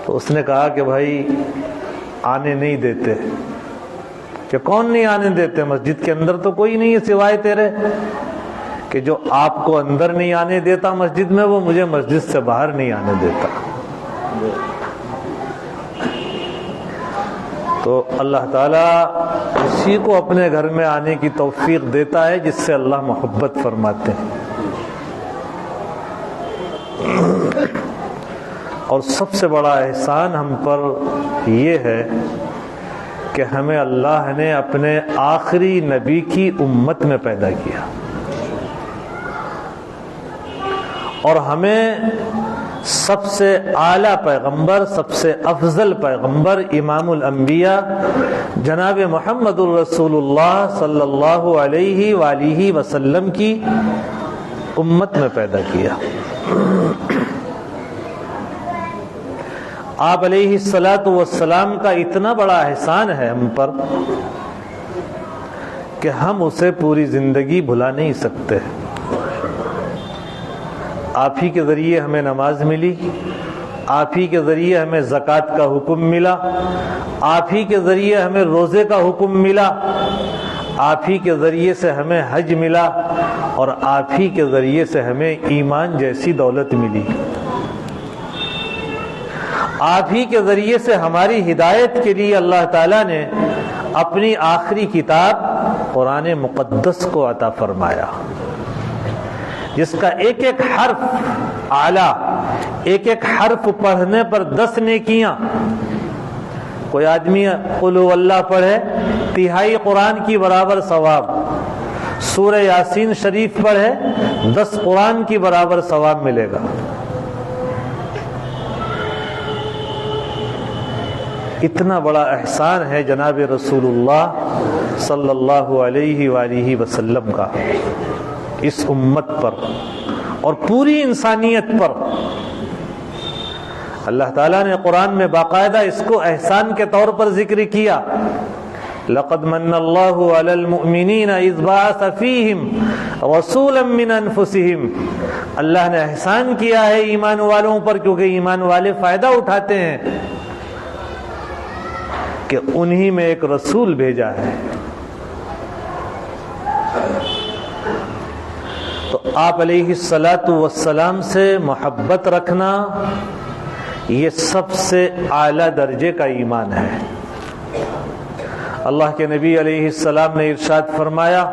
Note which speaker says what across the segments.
Speaker 1: تو اس نے کہا کہ بھائی آنے نہیں دیتے. کہ کون نہیں آنے دیتے؟ مسجد کے اندر تو کوئی نہیں ہے سوائے تیرے. کہ جو آپ کو اندر نہیں آنے دیتا مسجد میں، وہ مجھے مسجد سے باہر نہیں آنے دیتا. تو اللہ تعالیٰ اسی کو اپنے گھر میں آنے کی توفیق دیتا ہے جس سے اللہ محبت فرماتے ہیں. اور سب سے بڑا احسان ہم پر یہ ہے کہ ہمیں اللہ نے اپنے آخری نبی کی امت میں پیدا کیا، اور ہمیں سب سے اعلیٰ پیغمبر، سب سے افضل پیغمبر، امام الانبیاء جناب محمد الرسول اللہ صلی اللہ علیہ وآلہ وسلم کی امت میں پیدا کیا. آپ علیہ الصلاۃ والسلام کا اتنا بڑا احسان ہے ہم پر کہ ہم اسے پوری زندگی بھلا نہیں سکتے. آپ ہی کے ذریعے ہمیں نماز ملی، آپ ہی کے ذریعے ہمیں زکوٰۃ کا حکم ملا، آپ ہی کے ذریعے ہمیں روزے کا حکم ملا، آپ ہی کے ذریعے سے ہمیں حج ملا، اور آپ ہی کے ذریعے سے ہمیں ایمان جیسی دولت ملی. آپ ہی کے ذریعے سے ہماری ہدایت کے لیے اللہ تعالیٰ نے اپنی آخری کتاب قرآن مقدس کو عطا فرمایا، جس کا ایک ایک حرف اعلیٰ، ایک ایک حرف پڑھنے پر 10 نیکیاں. کوئی آدمی قل هو اللہ پڑھے، تہائی قرآن کی برابر ثواب. سورہ یاسین شریف پڑھے، 10 قرآن کی برابر ثواب ملے گا. اتنا بڑا احسان ہے جناب رسول اللہ صلی اللہ علیہ وآلہ وسلم کا اس امت پر اور پوری انسانیت پر. اللہ تعالیٰ نے قرآن میں باقاعدہ اس کو احسان کے طور پر ذکر کیا. لقد من اللہ علی المؤمنین اذ بعث فیہم رسولا من انفسہم. اللہ نے احسان کیا ہے ایمان والوں پر، کیونکہ ایمان والے فائدہ اٹھاتے ہیں کہ انہی میں ایک رسول بھیجا ہے. تو آپ علیہ الصلاۃ والسلام سے محبت رکھنا یہ سب سے اعلیٰ درجے کا ایمان ہے. اللہ کے نبی علیہ السلام نے ارشاد فرمایا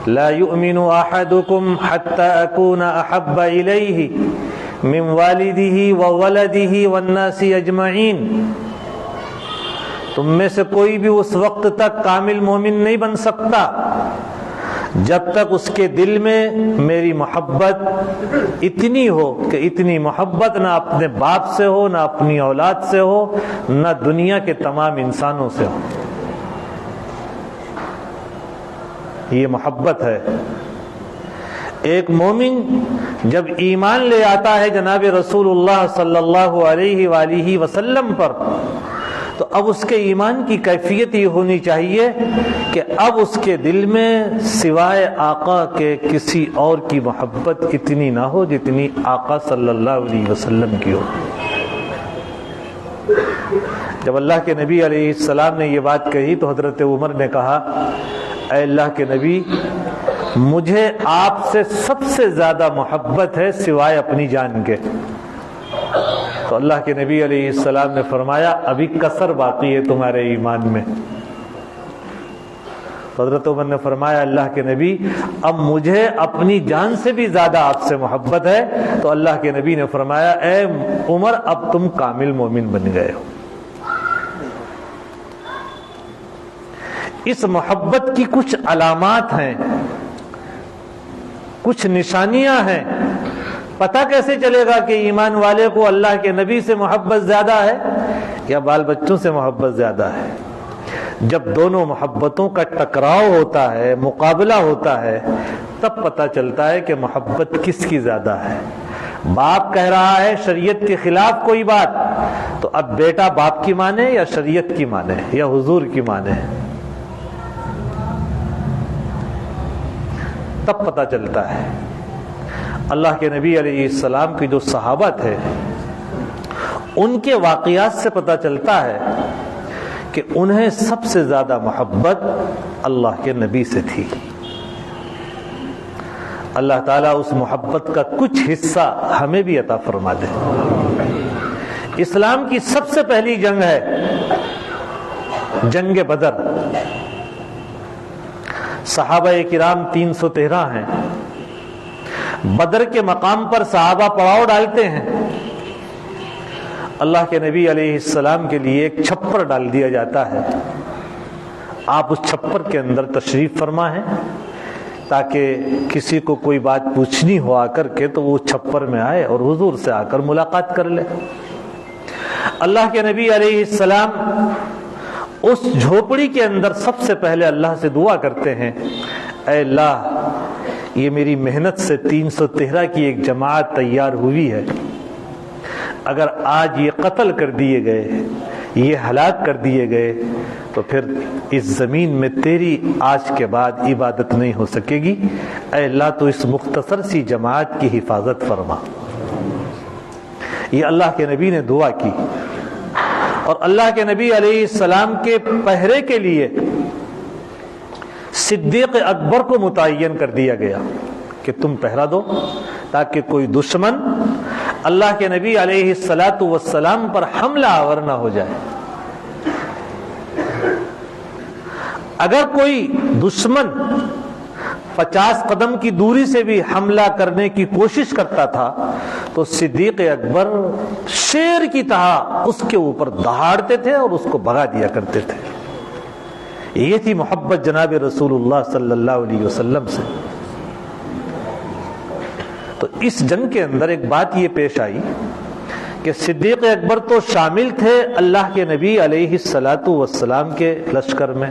Speaker 1: لا يؤمن احدكم حتى اكون احب اليه من والده وولده والناس اجمعین. تم میں سے کوئی بھی اس وقت تک کامل مومن نہیں بن سکتا جب تک اس کے دل میں میری محبت اتنی ہو کہ اتنی محبت نہ اپنے باپ سے ہو، نہ اپنی اولاد سے ہو، نہ دنیا کے تمام انسانوں سے ہو. یہ محبت ہے. ایک مومن جب ایمان لے آتا ہے جناب رسول اللہ صلی اللہ علیہ وآلہ وسلم پر، تو اب اس کے ایمان کی کیفیت یہ ہونی چاہیے کہ اب اس کے دل میں سوائے آقا کے کسی اور کی محبت اتنی نہ ہو جتنی آقا صلی اللہ علیہ وسلم کی ہو. جب اللہ کے نبی علیہ السلام نے یہ بات کہی تو حضرت عمر نے کہا اے اللہ کے نبی، مجھے آپ سے سب سے زیادہ محبت ہے سوائے اپنی جان کے. تو اللہ کے نبی علیہ السلام نے فرمایا ابھی کسر باقی ہے تمہارے ایمان میں. حضرت عمر نے فرمایا اللہ کے نبی اب مجھے اپنی جان سے بھی زیادہ آپ سے محبت ہے. تو اللہ کے نبی نے فرمایا اے عمر اب تم کامل مومن بن گئے ہو. اس محبت کی کچھ علامات ہیں، کچھ نشانیاں ہیں. پتہ کیسے چلے گا کہ ایمان والے کو اللہ کے نبی سے محبت زیادہ ہے یا بال بچوں سے محبت زیادہ ہے؟ جب دونوں محبتوں کا ٹکراؤ ہوتا ہے، مقابلہ ہوتا ہے، تب پتہ چلتا ہے کہ محبت کس کی زیادہ ہے. باپ کہہ رہا ہے شریعت کے خلاف کوئی بات، تو اب بیٹا باپ کی مانے یا شریعت کی مانے یا حضور کی مانے، تب پتہ چلتا ہے. اللہ کے نبی علیہ السلام کی جو صحابہ تھے ان کے واقعات سے پتہ چلتا ہے کہ انہیں سب سے زیادہ محبت اللہ کے نبی سے تھی۔ اللہ تعالیٰ اس محبت کا کچھ حصہ ہمیں بھی عطا فرما دے۔ اسلام کی سب سے پہلی جنگ ہے جنگ بدر۔ صحابہ کرام 313 ہیں۔ بدر کے مقام پر صحابہ پڑاؤ ڈالتے ہیں۔ اللہ کے نبی علیہ السلام کے لیے ایک چھپر ڈال دیا جاتا ہے، آپ اس چھپر کے اندر تشریف فرما ہیں تاکہ کسی کو کوئی بات پوچھنی ہو آ کر کے تو وہ چھپر میں آئے اور حضور سے آ کر ملاقات کر لے۔ اللہ کے نبی علیہ السلام اس جھوپڑی کے اندر سب سے پہلے اللہ سے دعا کرتے ہیں، اے اللہ یہ میری محنت سے 313 کی ایک جماعت تیار ہوئی ہے، اگر آج یہ قتل کر دیے گئے، یہ ہلاک کر دیے گئے تو پھر اس زمین میں تیری آج کے بعد عبادت نہیں ہو سکے گی۔ اے اللہ تو اس مختصر سی جماعت کی حفاظت فرما۔ یہ اللہ کے نبی نے دعا کی، اور اللہ کے نبی علیہ السلام کے پہرے کے لیے صدیق اکبر کو متعین کر دیا گیا کہ تم پہرا دو تاکہ کوئی دشمن اللہ کے نبی علیہ الصلاۃ والسلام پر حملہ آور نہ ہو جائے۔ اگر کوئی دشمن 50 قدم کی دوری سے بھی حملہ کرنے کی کوشش کرتا تھا تو صدیق اکبر شیر کی طرح اس کے اوپر دہاڑتے تھے اور اس کو بھگا دیا کرتے تھے۔ یہ تھی محبت جناب رسول اللہ صلی اللہ علیہ وسلم سے۔ تو اس جنگ کے اندر ایک بات یہ پیش آئی کہ صدیق اکبر تو شامل تھے اللہ کے نبی علیہ الصلاۃ والسلام کے لشکر میں،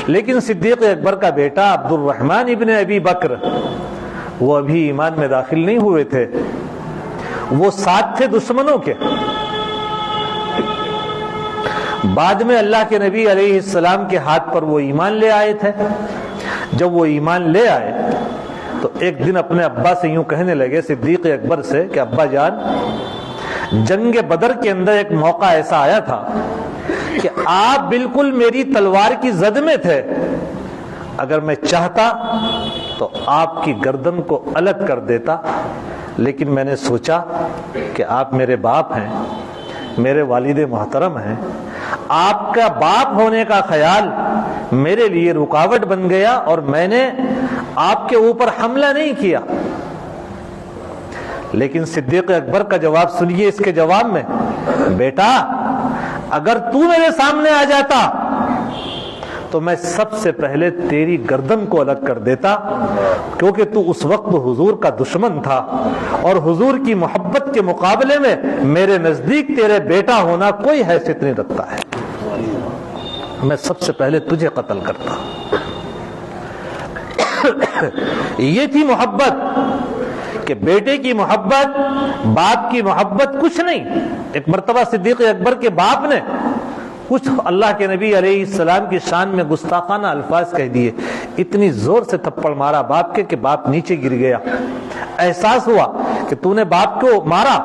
Speaker 1: لیکن صدیق اکبر کا بیٹا عبد الرحمن ابن ابی بکر وہ ابھی ایمان میں داخل نہیں ہوئے تھے، وہ ساتھ تھے دشمنوں کے۔ بعد میں اللہ کے نبی علیہ السلام کے ہاتھ پر وہ ایمان لے آئے تھے۔ جب وہ ایمان لے آئے تو ایک دن اپنے ابا سے یوں کہنے لگے، صدیق اکبر سے، کہ ابا جان جنگ بدر کے اندر ایک موقع ایسا آیا تھا کہ آپ بالکل میری تلوار کی زد میں تھے، اگر میں چاہتا تو آپ کی گردن کو الگ کر دیتا، لیکن میں نے سوچا کہ آپ میرے باپ ہیں، میرے والد محترم ہیں، آپ کا باپ ہونے کا خیال میرے لیے رکاوٹ بن گیا اور میں نے آپ کے اوپر حملہ نہیں کیا۔ لیکن صدیق اکبر کا جواب سنیے اس کے جواب میں، بیٹا اگر تو میرے سامنے آ جاتا تو میں سب سے پہلے تیری گردن کو الگ کر دیتا، کیونکہ تو اس وقت حضور کا دشمن تھا اور حضور کی محبت کے مقابلے میں میرے نزدیک تیرے بیٹا ہونا کوئی حیثیت نہیں رکھتا ہے، میں سب سے پہلے تجھے قتل کرتا۔ یہ تھی محبت کہ بیٹے کی محبت، باپ کی محبت کچھ نہیں۔ ایک مرتبہ صدیق اکبر کے باپ نے کچھ اللہ کے نبی علیہ السلام کی شان میں گستاخانہ الفاظ کہہ دیے، اتنی زور سے تھپڑ مارا باپ کے کہ باپ نیچے گر گیا۔ احساس ہوا کہ تو نے باپ کو مارا،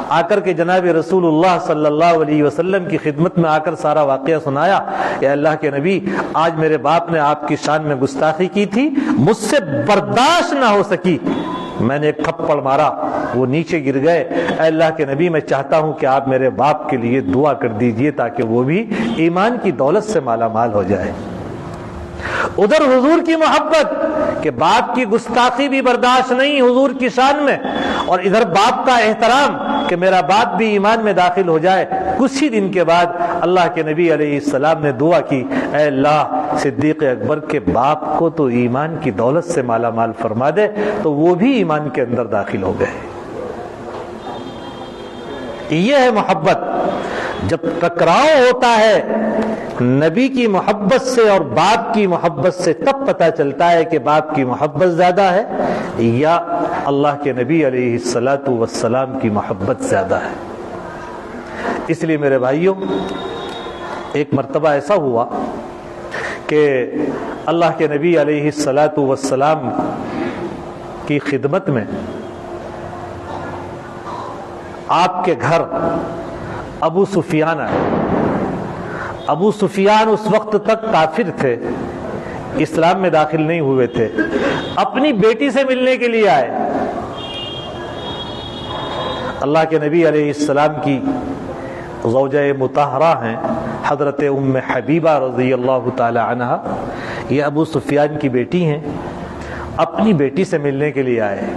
Speaker 1: آ کر کے جناب رسول اللہ صلی اللہ علیہ وسلم کی خدمت میں آ کر سارا واقعہ سنایا کہ اللہ کے نبی آج میرے باپ نے آپ کی شان میں گستاخی کی تھی، مجھ سے برداشت نہ ہو سکی، میں نے ایک تھپڑ مارا، وہ نیچے گر گئے۔ اے اللہ کے نبی میں چاہتا ہوں کہ آپ میرے باپ کے لیے دعا کر دیجئے تاکہ وہ بھی ایمان کی دولت سے مالا مال ہو جائے۔ ادھر حضور کی محبت کہ باپ کی گستاخی بھی برداشت نہیں حضور کی شان میں، اور ادھر باپ کا احترام کہ میرا باپ بھی ایمان میں داخل ہو جائے۔ کچھ ہی دن کے بعد اللہ کے نبی علیہ السلام نے دعا کی، اے اللہ صدیق اکبر کے باپ کو تو ایمان کی دولت سے مالا مال فرما دے، تو وہ بھی ایمان کے اندر داخل ہو گئے۔ یہ ہے محبت۔ جب ٹکراؤ ہوتا ہے نبی کی محبت سے اور باپ کی محبت سے، تب پتہ چلتا ہے کہ باپ کی محبت زیادہ ہے یا اللہ کے نبی علیہ الصلاۃ والسلام کی محبت زیادہ ہے۔ اس لیے میرے بھائیوں، ایک مرتبہ ایسا ہوا کہ اللہ کے نبی علیہ الصلاۃ والسلام کی خدمت میں آپ کے گھر ابو سفیان آئے. ابو سفیان اس وقت تک کافر تھے, اسلام میں داخل نہیں ہوئے تھے, اپنی بیٹی سے ملنے کے لیے آئے. اللہ کے نبی علیہ السلام کی زوجہ مطہرہ ہیں حضرت ام حبیبہ رضی اللہ تعالی عنہا, یہ ابو سفیان کی بیٹی ہیں, اپنی بیٹی سے ملنے کے لیے آئے.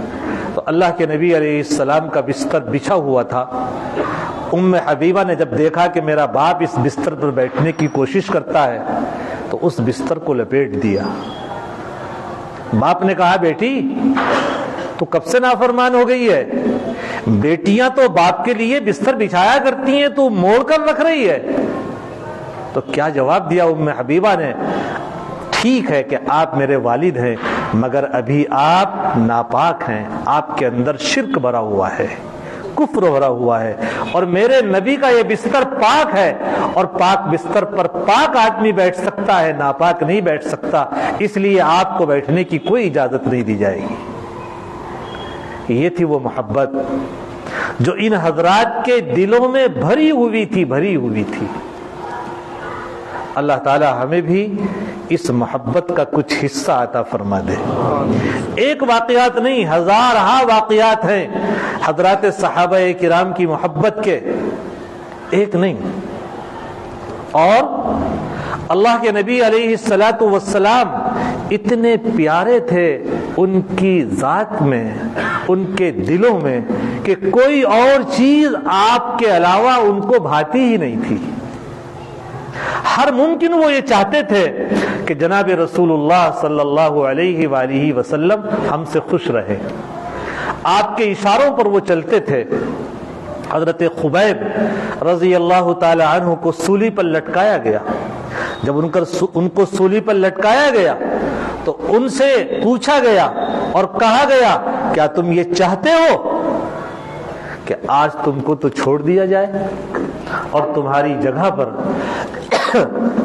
Speaker 1: تو اللہ کے نبی علیہ السلام کا بستر بچھا ہوا تھا. ام حبیبہ نے جب دیکھا کہ میرا باپ اس بستر پر بیٹھنے کی کوشش کرتا ہے تو اس بستر کو لپیٹ دیا. باپ نے کہا بیٹی تو کب سے نافرمان ہو گئی ہے, بیٹیاں تو باپ کے لیے بستر بچھایا کرتی ہیں, تو موڑ کر رکھ رہی ہے. تو کیا جواب دیا ام حبیبہ نے, ٹھیک ہے کہ آپ میرے والد ہیں مگر ابھی آپ ناپاک ہیں, آپ کے اندر شرک بھرا ہوا ہے, کفر بھرا ہوا ہے, اور میرے نبی کا یہ بستر پاک ہے, اور پاک بستر پر پاک آدمی بیٹھ سکتا ہے, ناپاک نہیں بیٹھ سکتا, اس لیے آپ کو بیٹھنے کی کوئی اجازت نہیں دی جائے گی. یہ تھی وہ محبت جو ان حضرات کے دلوں میں بھری ہوئی تھی. اللہ تعالی ہمیں بھی اس محبت کا کچھ حصہ عطا فرما دے. ایک واقعات نہیں, ہزارہا واقعات ہیں حضرات صحابہ کرام کی محبت کے, ایک نہیں. اور اللہ کے نبی علیہ الصلاۃ والسلام اتنے پیارے تھے ان کی ذات میں, ان کے دلوں میں, کہ کوئی اور چیز آپ کے علاوہ ان کو بھاتی ہی نہیں تھی. ہر ممکن وہ یہ چاہتے تھے کہ جناب رسول اللہ صلی اللہ علیہ وآلہ وسلم ہم سے خوش رہے. آپ کے اشاروں پر وہ چلتے تھے. حضرت خبیب رضی اللہ تعالی عنہ کو سولی پر لٹکایا گیا. جب ان کو سولی پر لٹکایا گیا تو ان سے پوچھا گیا اور کہا گیا کیا تم یہ چاہتے ہو کہ آج تم کو تو چھوڑ دیا جائے اور تمہاری جگہ پر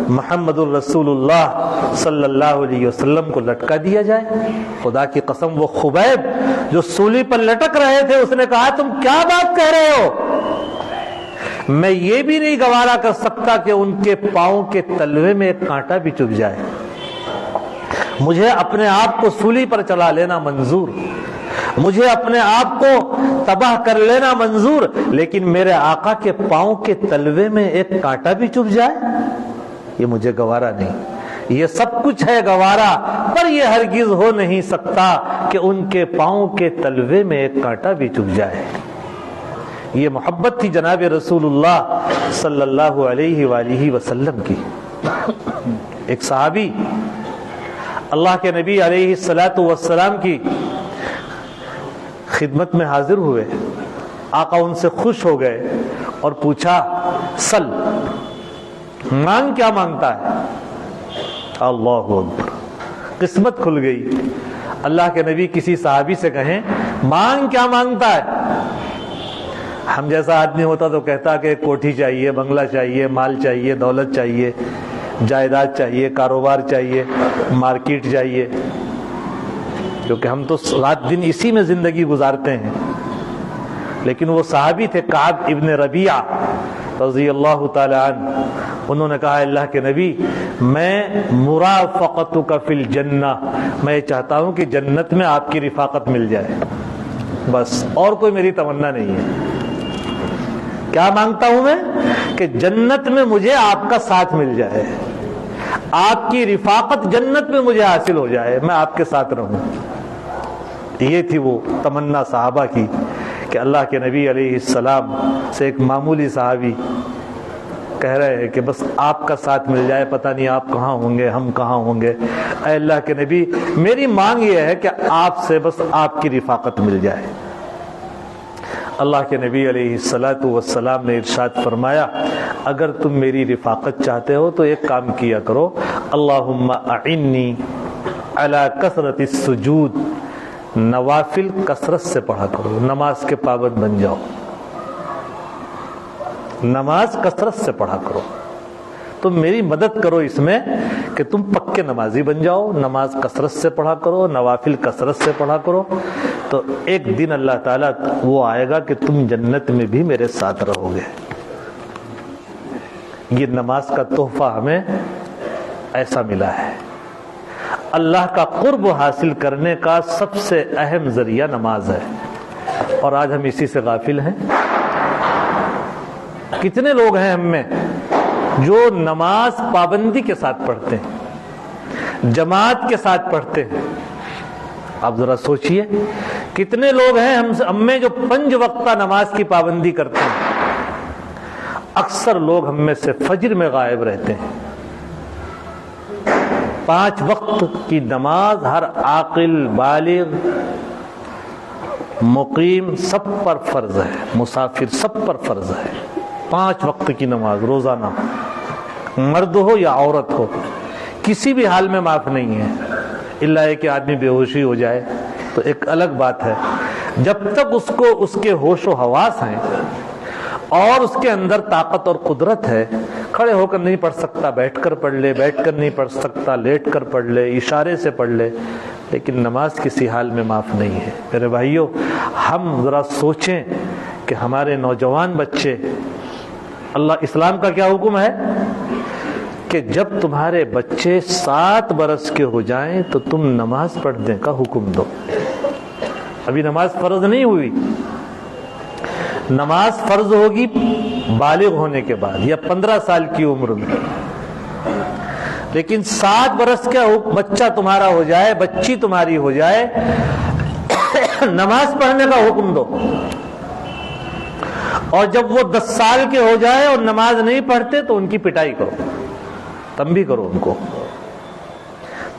Speaker 1: محمد الرسول اللہ صلی اللہ علیہ وسلم کو لٹکا دیا جائے؟ خدا کی قسم وہ خبیب جو سولی پر لٹک رہے تھے, اس نے کہا تم کیا بات کہہ رہے ہو, میں یہ بھی نہیں گوارا کر سکتا کہ ان کے پاؤں کے تلوے میں ایک کانٹا بھی چبھ جائے. مجھے اپنے آپ کو سولی پر چلا لینا منظور, مجھے اپنے آپ کو تباہ کر لینا منظور, لیکن میرے آقا کے پاؤں کے تلوے میں ایک کانٹا بھی چبھ جائے, یہ مجھے گوارا نہیں. یہ سب کچھ ہے گوارا, پر یہ ہرگز ہو نہیں سکتا کہ ان کے پاؤں کے تلوے میں ایک کانٹا بھی چبھ جائے. یہ محبت تھی جناب رسول اللہ صلی اللہ علیہ وآلہ وسلم کی. ایک صحابی اللہ کے نبی علیہ الصلاۃ والسلام کی خدمت میں حاضر ہوئے. آقا ان سے خوش ہو گئے اور پوچھا سل, مانگ کیا مانگتا ہے؟ اللہ اکبر, قسمت کھل گئی. اللہ کے نبی کسی صحابی سے کہیں مانگ کیا مانگتا ہے؟ ہم جیسا آدمی ہوتا تو کہتا کہ کوٹھی چاہیے, بنگلہ چاہیے, مال چاہیے, دولت چاہیے, جائیداد چاہیے, کاروبار چاہیے, مارکیٹ چاہیے, کیونکہ ہم تو رات دن اسی میں زندگی گزارتے ہیں. لیکن وہ صحابی تھے کعب ابن ربیعہ رضی اللہ تعالی عنہ, انہوں نے کہا اللہ کے نبی میں مرافقتک فی الجنہ, میں چاہتا ہوں کہ جنت میں آپ کی رفاقت مل جائے, بس اور کوئی میری تمنا نہیں ہے. کیا مانگتا ہوں میں؟ کہ جنت میں مجھے آپ کا ساتھ مل جائے, آپ کی رفاقت جنت میں مجھے حاصل ہو جائے, میں آپ کے ساتھ رہوں. یہ تھی وہ تمنا صحابہ کی کہ اللہ کے نبی علیہ السلام سے ایک معمولی صحابی کہہ رہے ہیں کہ بس آپ کا ساتھ مل جائے, پتہ نہیں آپ کہاں ہوں گے, ہم کہاں ہوں گے. اے اللہ کے نبی میری مانگ یہ ہے کہ آپ سے بس آپ کی رفاقت مل جائے. اللہ کے نبی علیہ الصلاۃ والسلام نے ارشاد فرمایا اگر تم میری رفاقت چاہتے ہو تو ایک کام کیا کرو, اللہم اعنی علی کثرت السجود, نوافل کثرت سے پڑھا کرو, نماز کے پابند بن جاؤ, نماز کثرت سے پڑھا کرو. تم میری مدد کرو اس میں کہ تم پکے نمازی بن جاؤ, نماز کثرت سے پڑھا کرو, نوافل کثرت سے پڑھا کرو. تو ایک دن اللہ تعالیٰ وہ آئے گا کہ تم جنت میں بھی میرے ساتھ رہو گے. یہ نماز کا تحفہ ہمیں ایسا ملا ہے. اللہ کا قرب حاصل کرنے کا سب سے اہم ذریعہ نماز ہے، اور آج ہم اسی سے غافل ہیں. کتنے لوگ ہیں ہم میں جو نماز پابندی کے ساتھ پڑھتے ہیں، جماعت کے ساتھ پڑھتے ہیں. آپ ذرا سوچئے کتنے لوگ ہیں ہم میں جو 5 وقتہ نماز کی پابندی کرتے ہیں. اکثر لوگ ہم میں سے فجر میں غائب رہتے ہیں. 5 وقت کی نماز ہر عاقل، بالغ، مقیم سب پر فرض ہے، مسافر سب پر فرض ہے. 5 وقت کی نماز روزانہ، مرد ہو یا عورت ہو، کسی بھی حال میں معاف نہیں ہے. الا ہے کہ آدمی بے ہوشی ہو جائے تو ایک الگ بات ہے. جب تک اس کو اس کے ہوش و حواس ہیں اور اس کے اندر طاقت اور قدرت ہے، کھڑے ہو کر نہیں پڑھ سکتا، بیٹھ کر پڑھ لے، بیٹھ کر نہیں پڑھ سکتا لیٹ کر پڑھ لے، اشارے سے پڑھ لے، لیکن نماز کسی حال میں معاف نہیں ہے. میرے بھائیوں، ہم ذرا سوچیں کہ ہمارے نوجوان بچے، اللہ اسلام کا کیا حکم ہے کہ جب تمہارے بچے 7 برس کے ہو جائیں تو تم نماز پڑھنے کا حکم دو. ابھی نماز فرض نہیں ہوئی، نماز فرض ہوگی بالغ ہونے کے بعد یا 15 سال کی عمر میں. لیکن 7 برس کا بچہ تمہارا ہو جائے، بچی تمہاری ہو جائے، نماز پڑھنے کا حکم دو. اور جب وہ 10 سال کے ہو جائے اور نماز نہیں پڑھتے تو ان کی پٹائی کرو، تنبیہ کرو ان کو.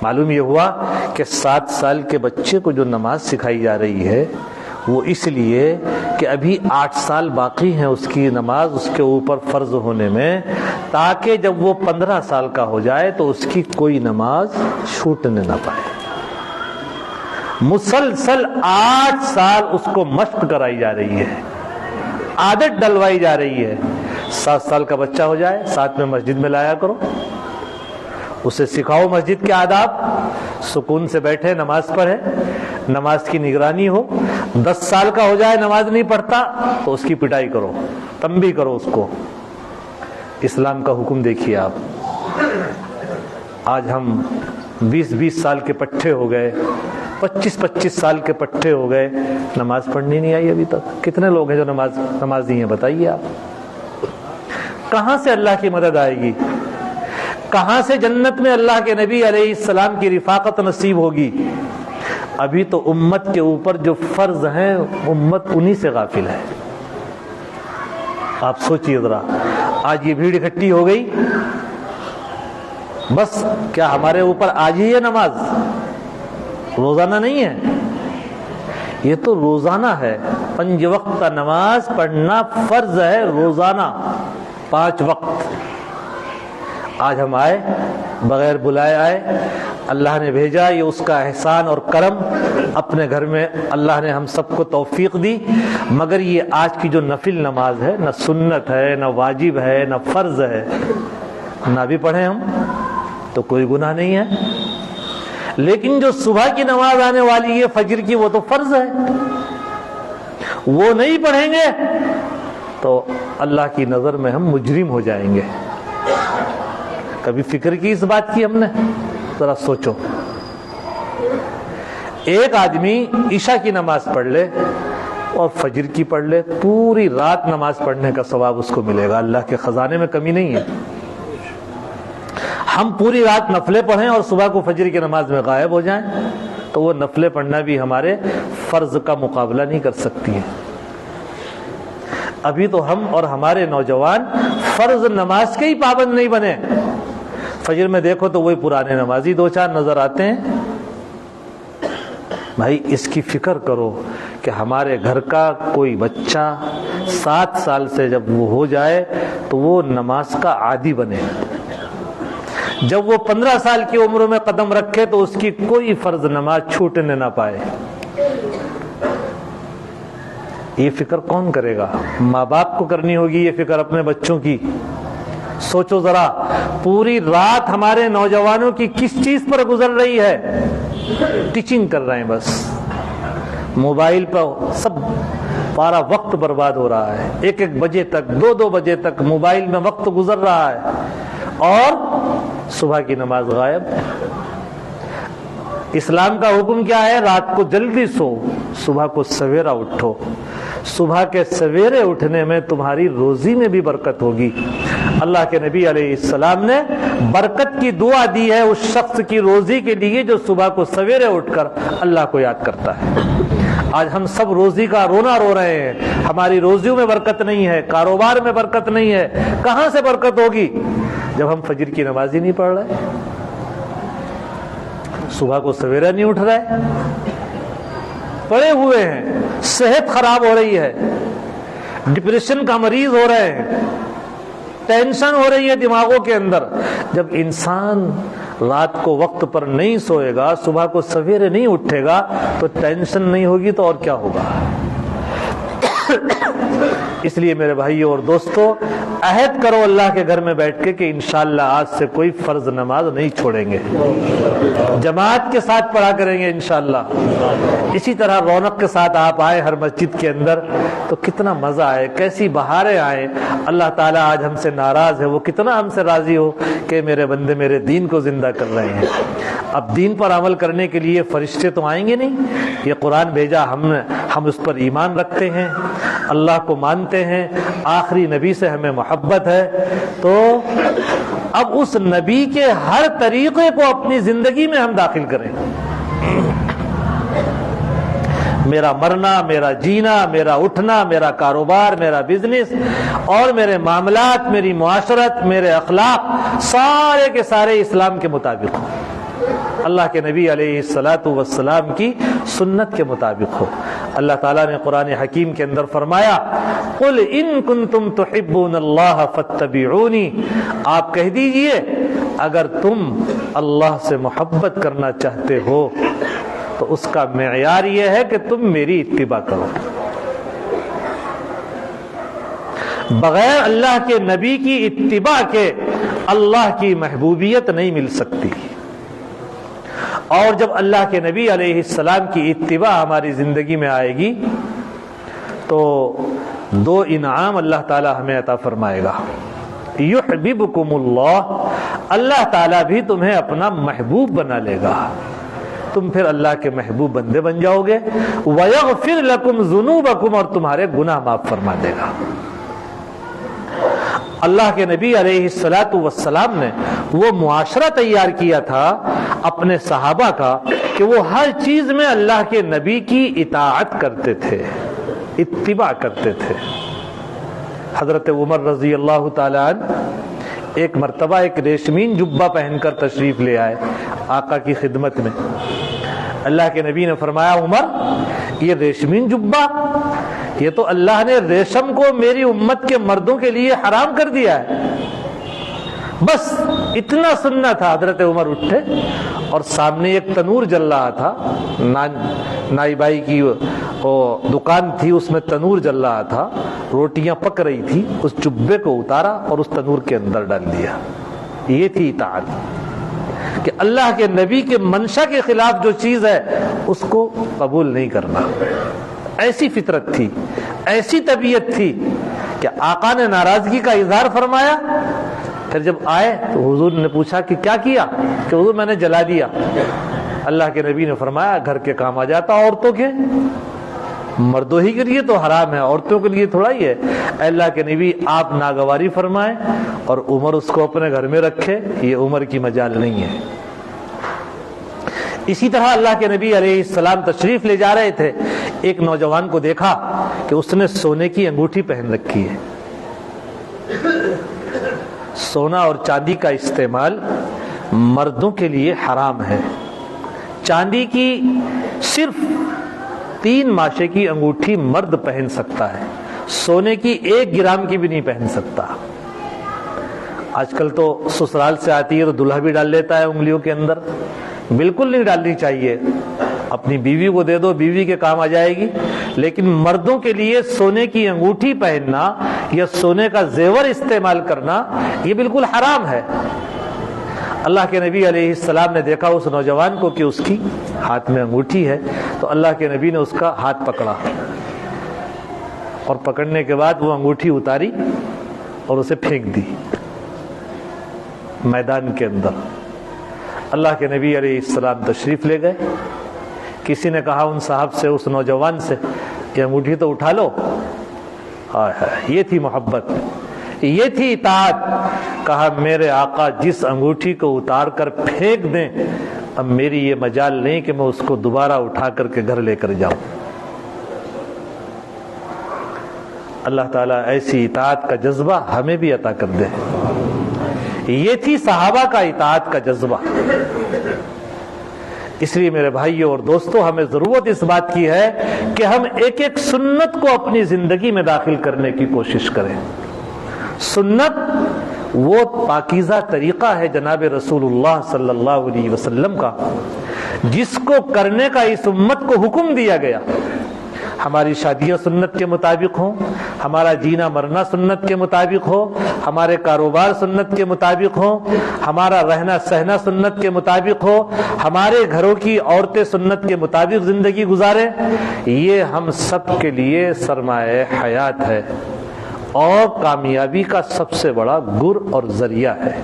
Speaker 1: معلوم یہ ہوا کہ 7 سال کے بچے کو جو نماز سکھائی جا رہی ہے وہ اس لیے کہ ابھی 8 سال باقی ہیں اس کی نماز اس کے اوپر فرض ہونے میں، تاکہ جب وہ 15 سال کا ہو جائے تو اس کی کوئی نماز چھوٹنے نہ پائے. مسلسل 8 سال اس کو مشق کرائی جا رہی ہے، عادت ڈلوائی جا رہی ہے. 7 سال کا بچہ ہو جائے، ساتھ میں مسجد میں لایا کرو، اسے سکھاؤ مسجد کے آداب، سکون سے بیٹھے نماز پڑھے، نماز کی نگرانی ہو. 10 سال کا ہو جائے نماز نہیں پڑھتا تو اس کی پٹائی کرو، تنبیہ کرو اس کو. اسلام کا حکم دیکھیے آپ. آج ہم 20 سال کے پٹھے ہو گئے، 25 سال کے پٹھے ہو گئے، نماز پڑھنی نہیں آئی ابھی تک. کتنے لوگ ہیں جو نمازی ہیں بتائیے آپ. کہاں سے اللہ کی مدد آئے گی؟ کہاں سے جنت میں اللہ کے نبی علیہ السلام کی رفاقت نصیب ہوگی؟ ابھی تو امت کے اوپر جو فرض ہیں امت انہی سے غافل ہے. آپ سوچئے ذرا، آج یہ بھیڑ اکٹھی ہو گئی، بس کیا ہمارے اوپر آج ہی ہے نماز؟ روزانہ نہیں ہے، یہ تو روزانہ ہے. 5 وقت کا نماز پڑھنا فرض ہے روزانہ، 5 وقت. آج ہم آئے، بغیر بلائے آئے، اللہ نے بھیجا، یہ اس کا احسان اور کرم. اپنے گھر میں اللہ نے ہم سب کو توفیق دی. مگر یہ آج کی جو نفل نماز ہے، نہ سنت ہے، نہ واجب ہے، نہ فرض ہے، نہ بھی پڑھیں ہم تو کوئی گناہ نہیں ہے. لیکن جو صبح کی نماز آنے والی ہے فجر کی، وہ تو فرض ہے، وہ نہیں پڑھیں گے تو اللہ کی نظر میں ہم مجرم ہو جائیں گے. کبھی فکر کی اس بات کی ہم نے؟ ذرا سوچو. ایک آدمی عشاء کی نماز پڑھ لے اور فجر کی پڑھ لے، پوری رات نماز پڑھنے کا ثواب اس کو ملے گا. اللہ کے خزانے میں کمی نہیں ہے. ہم پوری رات نفلیں پڑھیں اور صبح کو فجر کی نماز میں غائب ہو جائیں تو وہ نفلیں پڑھنا بھی ہمارے فرض کا مقابلہ نہیں کر سکتی ہیں. ابھی تو ہم اور ہمارے نوجوان فرض نماز کے ہی پابند نہیں بنے. فجر میں دیکھو تو وہی پرانے نمازی 2-4 نظر آتے ہیں. بھائی اس کی فکر کرو کہ ہمارے گھر کا کوئی بچہ 7 سال سے جب وہ ہو جائے تو وہ نماز کا عادی بنے. جب وہ 15 سال کی عمر میں قدم رکھے تو اس کی کوئی فرض نماز چھوٹنے نہ پائے. یہ فکر کون کرے گا؟ ماں باپ کو کرنی ہوگی یہ فکر اپنے بچوں کی. سوچو ذرا، پوری رات ہمارے نوجوانوں کی کس چیز پر گزر رہی ہے؟ ٹیچنگ کر رہے ہیں بس. موبائل پر سب پارا وقت برباد ہو رہا ہے، 1-1 بجے تک 2-2 بجے تک موبائل میں وقت گزر رہا ہے اور صبح کی نماز غائب۔ اسلام کا حکم کیا ہے؟ رات کو جلدی سو، صبح کو سویرا اٹھو۔ صبح کے سویرے اٹھنے میں تمہاری روزی میں بھی برکت ہوگی۔ اللہ کے نبی علیہ السلام نے برکت کی دعا دی ہے اس شخص کی روزی کے لیے جو صبح کو سویرے اٹھ کر اللہ کو یاد کرتا ہے۔ آج ہم سب روزی کا رونا رو رہے ہیں، ہماری روزیوں میں برکت نہیں ہے، کاروبار میں برکت نہیں ہے۔ کہاں سے برکت ہوگی جب ہم فجر کی نماز ہی نہیں پڑھ رہے، صبح کو سویرے نہیں اٹھ رہے، پڑے ہوئے ہیں، صحت خراب ہو رہی ہے، ڈپریشن کا مریض ہو رہے ہیں، ٹینشن ہو رہی ہے دماغوں کے اندر۔ جب انسان رات کو وقت پر نہیں سوئے گا، صبح کو سویرے نہیں اٹھے گا تو ٹینشن نہیں ہوگی تو اور کیا ہوگا؟ اس لیے میرے بھائیوں اور دوستو، عہد کرو اللہ کے گھر میں بیٹھ کے کہ انشاءاللہ آج سے کوئی فرض نماز نہیں چھوڑیں گے، جماعت کے ساتھ پڑھا کریں گے انشاءاللہ۔ اسی طرح رونق کے ساتھ آپ آئے ہر مسجد کے اندر تو کتنا مزہ آئے، کیسی بہاریں آئے۔ اللہ تعالیٰ آج ہم سے ناراض ہے، وہ کتنا ہم سے راضی ہو کہ میرے بندے میرے دین کو زندہ کر رہے ہیں۔ اب دین پر عمل کرنے کے لیے فرشتے تو آئیں گے نہیں، یہ قرآن بھیجا ہم اس پر ایمان رکھتے ہیں، اللہ کو مانتے ہیں، آخری نبی سے ہمیں محبت ہے، تو اب اس نبی کے ہر طریقے کو اپنی زندگی میں ہم داخل کریں۔ میرا مرنا، میرا جینا، میرا اٹھنا، میرا کاروبار، میرا بزنس اور میرے معاملات، میری معاشرت، میرے اخلاق سارے کے سارے اسلام کے مطابق ہو، اللہ کے نبی علیہ الصلاۃ والسلام کی سنت کے مطابق ہو۔ اللہ تعالیٰ نے قرآن حکیم کے اندر فرمایا قل ان کنتم تحبون اللہ فاتبعونی، آپ کہہ دیجئے اگر تم اللہ سے محبت کرنا چاہتے ہو تو اس کا معیار یہ ہے کہ تم میری اتباع کرو۔ بغیر اللہ کے نبی کی اتباع کے اللہ کی محبوبیت نہیں مل سکتی، اور جب اللہ کے نبی علیہ السلام کی اتباع ہماری زندگی میں آئے گی تو 2 انعام اللہ تعالی ہمیں عطا فرمائے گا۔ یحببکم اللہ، اللہ تعالیٰ بھی تمہیں اپنا محبوب بنا لے گا، تم پھر اللہ کے محبوب بندے بن جاؤ گے۔ وَيَغْفِرْ لَكُمْ ذُنُوبَكُمْ، اور تمہارے گناہ معاف فرما دے گا۔ اللہ کے نبی علیہ الصلاۃ والسلام نے وہ معاشرہ تیار کیا تھا اپنے صحابہ کا کہ وہ ہر چیز میں اللہ کے نبی کی اطاعت کرتے تھے، اتباع کرتے تھے۔ حضرت عمر رضی اللہ تعالیٰ عنہ ایک مرتبہ ایک ریشمین جبہ پہن کر تشریف لے آئے آقا کی خدمت میں۔ اللہ کے نبی نے فرمایا عمر یہ ریشمین جبہ، یہ تو اللہ نے ریشم کو میری امت کے مردوں کے لیے حرام کر دیا ہے، بس اتنا سننا تھا۔ حضرت عمر اٹھے اور سامنے ایک تنور جل رہا تھا، نائی بائی کی دکان تھی، اس میں تنور جل رہا تھا، روٹیاں پک رہی تھی، اس جبے کو اتارا اور اس تنور کے اندر ڈال دیا۔ یہ تھی اطاعت کہ اللہ کے نبی کے منشا کے خلاف جو چیز ہے اس کو قبول نہیں کرنا۔ ایسی فطرت تھی، ایسی طبیعت تھی کہ آقا نے ناراضگی کا اظہار فرمایا۔ پھر جب آئے تو حضور نے پوچھا کہ کیا کیا؟ کہ حضور میں نے جلا دیا۔ اللہ کے نبی نے فرمایا گھر کے کام آ جاتا، عورتوں کے، مردوں ہی کے لیے تو حرام ہے، عورتوں کے لیے تھوڑا ہی ہے۔ اے اللہ کے نبی آپ ناگواری فرمائیں اور عمر اس کو اپنے گھر میں رکھے، یہ عمر کی مجال نہیں ہے۔ اسی طرح اللہ کے نبی علیہ السلام تشریف لے جا رہے تھے، ایک نوجوان کو دیکھا کہ اس نے سونے کی انگوٹھی پہن رکھی ہے۔ سونا اور چاندی کا استعمال مردوں کے لیے حرام ہے۔ چاندی کی صرف 3 ماشے کی انگوٹھی مرد پہن سکتا ہے، سونے کی 1 گرام کی بھی نہیں پہن سکتا۔ آج کل تو سسرال سے آتی ہے تو دلہا بھی ڈال لیتا ہے انگلیوں کے اندر، بالکل نہیں ڈالنی چاہیے، اپنی بیوی کو دے دو، بیوی کے کام آ جائے گی۔ لیکن مردوں کے لیے سونے کی انگوٹھی پہننا یا سونے کا زیور استعمال کرنا یہ بالکل حرام ہے۔ اللہ کے نبی علیہ السلام نے دیکھا اس نوجوان کو کہ اس کی ہاتھ میں انگوٹھی ہے، تو اللہ کے نبی نے اس کا ہاتھ پکڑا اور پکڑنے کے بعد وہ انگوٹھی اتاری اور اسے پھینک دی میدان کے اندر۔ اللہ کے نبی علیہ السلام تشریف لے گئے۔ کسی نے کہا ان صاحب سے، اس نوجوان سے، کہ انگوٹھی تو اٹھا لو۔ یہ تھی محبت، یہ تھی اطاعت۔ کہا میرے آقا جس انگوٹھی کو اتار کر پھینک دیں، اب میری یہ مجال نہیں کہ میں اس کو دوبارہ اٹھا کر کے گھر لے کر جاؤں۔ اللہ تعالیٰ ایسی اطاعت کا جذبہ ہمیں بھی عطا کر دے۔ یہ تھی صحابہ کا اطاعت کا جذبہ۔ اس لیے میرے بھائیوں اور دوستوں، ہمیں ضرورت اس بات کی ہے کہ ہم ایک ایک سنت کو اپنی زندگی میں داخل کرنے کی کوشش کریں۔ سنت وہ پاکیزہ طریقہ ہے جناب رسول اللہ صلی اللہ علیہ وسلم کا، جس کو کرنے کا اس امت کو حکم دیا گیا۔ ہماری شادیاں سنت کے مطابق ہوں، ہمارا جینا مرنا سنت کے مطابق ہو، ہمارے کاروبار سنت کے مطابق ہوں، ہمارا رہنا سہنا سنت کے مطابق ہو، ہمارے گھروں کی عورتیں سنت کے مطابق زندگی گزاریں۔ یہ ہم سب کے لیے سرمایہ حیات ہے اور کامیابی کا سب سے بڑا گر اور ذریعہ ہے۔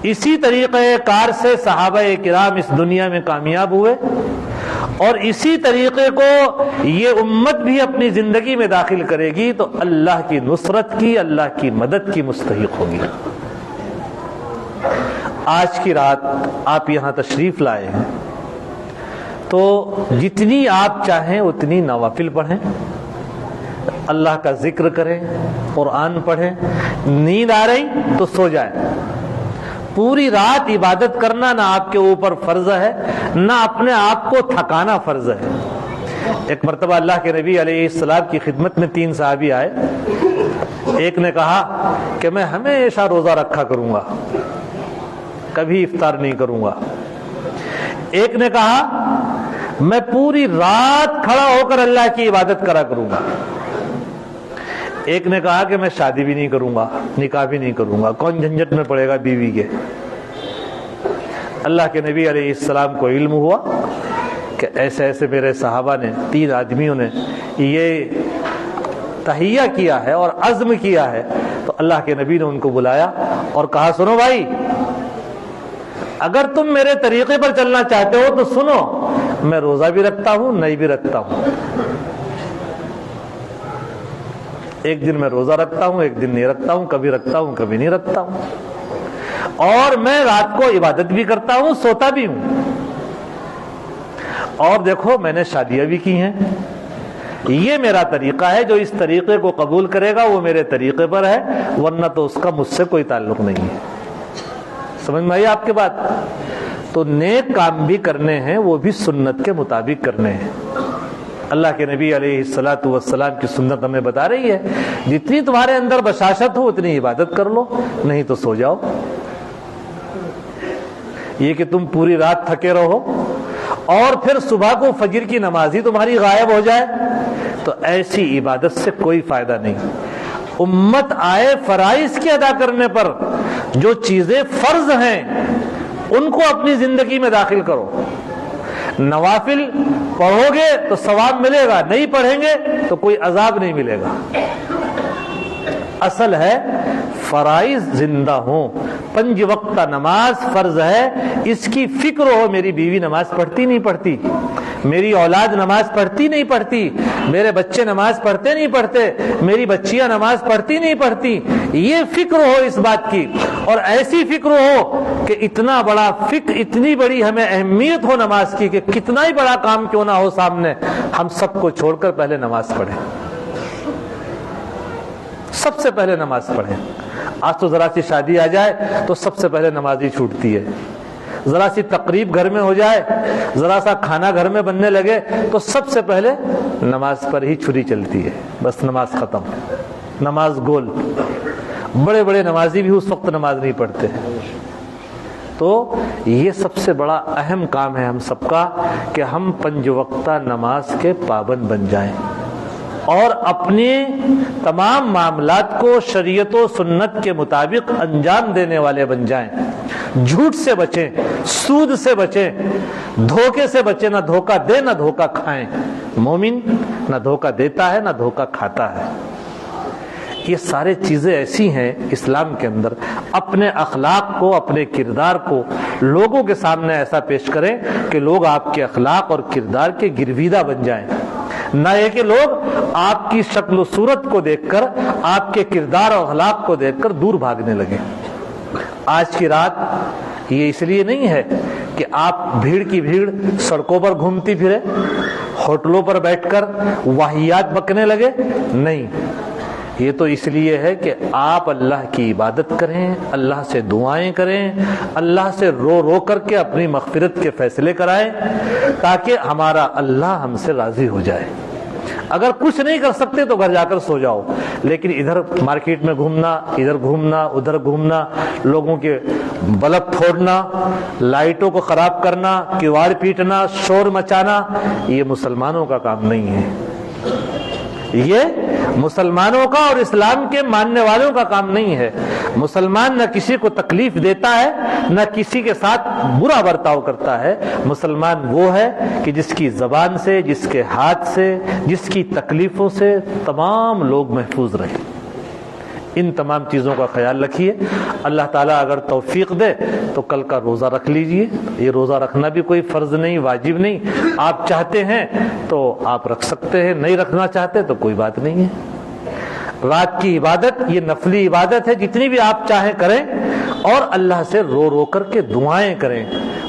Speaker 1: اسی طریقہ کار سے صحابہ کرام اس دنیا میں کامیاب ہوئے، اور اسی طریقے کو یہ امت بھی اپنی زندگی میں داخل کرے گی تو اللہ کی نصرت کی، اللہ کی مدد کی مستحق ہوگی۔ آج کی رات آپ یہاں تشریف لائے ہیں تو جتنی آپ چاہیں اتنی نوافل پڑھیں، اللہ کا ذکر کریں، قرآن پڑھیں، نیند آ رہی تو سو جائیں۔ پوری رات عبادت کرنا نہ آپ کے اوپر فرض ہے، نہ اپنے آپ کو تھکانا فرض ہے۔ ایک مرتبہ اللہ کے نبی علیہ السلام کی خدمت میں 3 صحابی آئے۔ ایک نے کہا کہ میں ہمیشہ روزہ رکھا کروں گا، کبھی افطار نہیں کروں گا۔ ایک نے کہا میں پوری رات کھڑا ہو کر اللہ کی عبادت کرا کروں گا۔ ایک نے کہا کہ میں شادی بھی نہیں کروں گا، نکاح بھی نہیں کروں گا، کون جھنجٹ میں پڑے گا بیوی کے۔ اللہ کے نبی علیہ السلام کو علم ہوا کہ ایسے ایسے میرے صحابہ نے، 3 آدمیوں نے یہ تہیہ کیا ہے اور عزم کیا ہے، تو اللہ کے نبی نے ان کو بلایا اور کہا سنو بھائی، اگر تم میرے طریقے پر چلنا چاہتے ہو تو سنو، میں روزہ بھی رکھتا ہوں، نہیں بھی رکھتا ہوں۔ ایک دن میں روزہ رکھتا ہوں، ایک دن نہیں رکھتا ہوں، کبھی رکھتا ہوں کبھی نہیں رکھتا ہوں، اور میں رات کو عبادت بھی کرتا ہوں، سوتا بھی ہوں، اور دیکھو میں نے شادیاں بھی کی ہیں۔ یہ میرا طریقہ ہے، جو اس طریقے کو قبول کرے گا وہ میرے طریقے پر ہے، ورنہ تو اس کا مجھ سے کوئی تعلق نہیں ہے۔ سمجھ میں آئی آپ کے بات؟ تو نیک کام بھی کرنے ہیں، وہ بھی سنت کے مطابق کرنے ہیں۔ اللہ کے نبی علیہ الصلاۃ والسلام کی سنت ہمیں بتا رہی ہے جتنی تمہارے اندر بشاشت ہو اتنی عبادت کر لو، نہیں تو سو جاؤ۔ یہ کہ تم پوری رات تھکے رہو اور پھر صبح کو فجر کی نماز ہی تمہاری غائب ہو جائے تو ایسی عبادت سے کوئی فائدہ نہیں۔ امت آئے فرائض کے ادا کرنے پر، جو چیزیں فرض ہیں ان کو اپنی زندگی میں داخل کرو۔ نوافل پڑھو گے تو ثواب ملے گا، نہیں پڑھیں گے تو کوئی عذاب نہیں ملے گا۔ اصل ہے فرائض زندہ ہوں، 5 وقتہ نماز فرض ہے، اس کی فکر ہو، میری بیوی نماز پڑھتی نہیں پڑھتی، میری اولاد نماز پڑھتی نہیں پڑھتی، میرے بچے نماز پڑھتے نہیں پڑھتے، میری بچیاں نماز پڑھتی نہیں پڑھتی، یہ فکر ہو اس بات کی، اور ایسی فکر ہو کہ اتنا بڑا فکر، اتنی بڑی ہمیں اہمیت ہو نماز کی کہ کتنا ہی بڑا کام کیوں نہ ہو سامنے، ہم سب کو چھوڑ کر پہلے نماز پڑھیں، سب سے پہلے نماز پڑھیں۔ آج تو ذرا سی شادی آ جائے تو سب سے پہلے نماز ہی چھوٹتی ہے، ذرا سی تقریب گھر میں ہو جائے، ذرا سا کھانا گھر میں بننے لگے تو سب سے پہلے نماز پر ہی چھری چلتی ہے، بس نماز ختم، نماز گول۔ بڑے بڑے نمازی بھی اس وقت نماز نہیں پڑھتے۔ تو یہ سب سے بڑا اہم کام ہے ہم سب کا کہ ہم 5 وقتہ نماز کے پابند بن جائیں اور اپنے تمام معاملات کو شریعت و سنت کے مطابق انجام دینے والے بن جائیں۔ جھوٹ سے بچیں، سود سے بچیں، دھوکے سے بچیں، نہ دھوکہ دے نہ دھوکہ کھائیں۔ مومن نہ دھوکہ دیتا ہے نہ دھوکہ کھاتا ہے۔ یہ سارے چیزیں ایسی ہیں اسلام کے اندر، اپنے اخلاق کو، اپنے کردار کو لوگوں کے سامنے ایسا پیش کریں کہ لوگ آپ کے اخلاق اور کردار کے گرویدہ بن جائیں، نہ یہ کہ لوگ آپ کی شکل و صورت کو دیکھ کر، آپ کے کردار اور اخلاق کو دیکھ کر دور بھاگنے لگیں۔ آج کی رات یہ اس لیے نہیں ہے کہ آپ بھیڑ کی بھیڑ سڑکوں پر گھومتی پھرے، ہوٹلوں پر بیٹھ کر واہیات بکنے لگے، نہیں، یہ تو اس لیے ہے کہ آپ اللہ کی عبادت کریں، اللہ سے دعائیں کریں، اللہ سے رو رو کر کے اپنی مغفرت کے فیصلے کرائیں، تاکہ ہمارا اللہ ہم سے راضی ہو جائے۔ اگر کچھ نہیں کر سکتے تو گھر جا کر سو جاؤ، لیکن ادھر مارکیٹ میں گھومنا، ادھر گھومنا، ادھر گھومنا، لوگوں کے بلب پھوڑنا، لائٹوں کو خراب کرنا، کیواڑ پیٹنا، شور مچانا، یہ مسلمانوں کا کام نہیں ہے۔ یہ مسلمانوں کا اور اسلام کے ماننے والوں کا کام نہیں ہے۔ مسلمان نہ کسی کو تکلیف دیتا ہے، نہ کسی کے ساتھ برا برتاؤ کرتا ہے۔ مسلمان وہ ہے کہ جس کی زبان سے، جس کے ہاتھ سے، جس کی تکلیفوں سے تمام لوگ محفوظ رہیں۔ ان تمام چیزوں کا خیال رکھیے۔ اللہ تعالیٰ اگر توفیق دے تو کل کا روزہ رکھ لیجئے۔ یہ روزہ رکھنا بھی کوئی فرض نہیں، واجب نہیں، آپ چاہتے ہیں تو آپ رکھ سکتے ہیں، نہیں رکھنا چاہتے تو کوئی بات نہیں ہے۔ رات کی عبادت یہ نفلی عبادت ہے، جتنی بھی آپ چاہیں کریں، اور اللہ سے رو رو کر کے دعائیں کریں،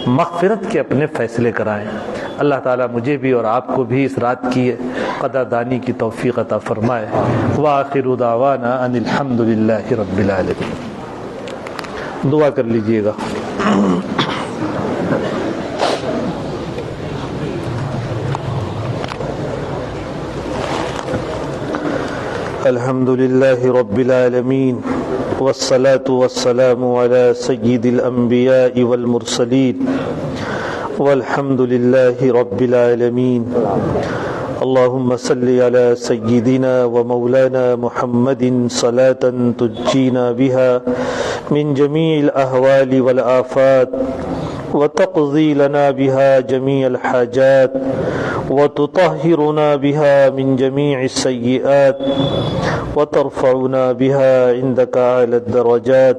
Speaker 1: مغفرت کے اپنے فیصلے کرائیں۔ اللہ تعالیٰ مجھے بھی اور آپ کو بھی اس رات کی قدردانی کی توفیق عطا فرمائے۔ وآخر دعوانا ان الحمد للہ رب العالمین۔ دعا کر لیجئے گا۔ الحمد للہ رب العالمین، والصلاة والسلام علی سید الانبیاء والمرسلین، والحمد للہ رب العالمین۔ اللهم صل على سيدنا ومولانا محمد صلاة تنجينا بها من جميع الأهوال والآفات، وتقضي لنا بها جميع الحاجات، وتطهرنا بها من جميع السيئات، وترفعنا بها عندك أعلى الدرجات،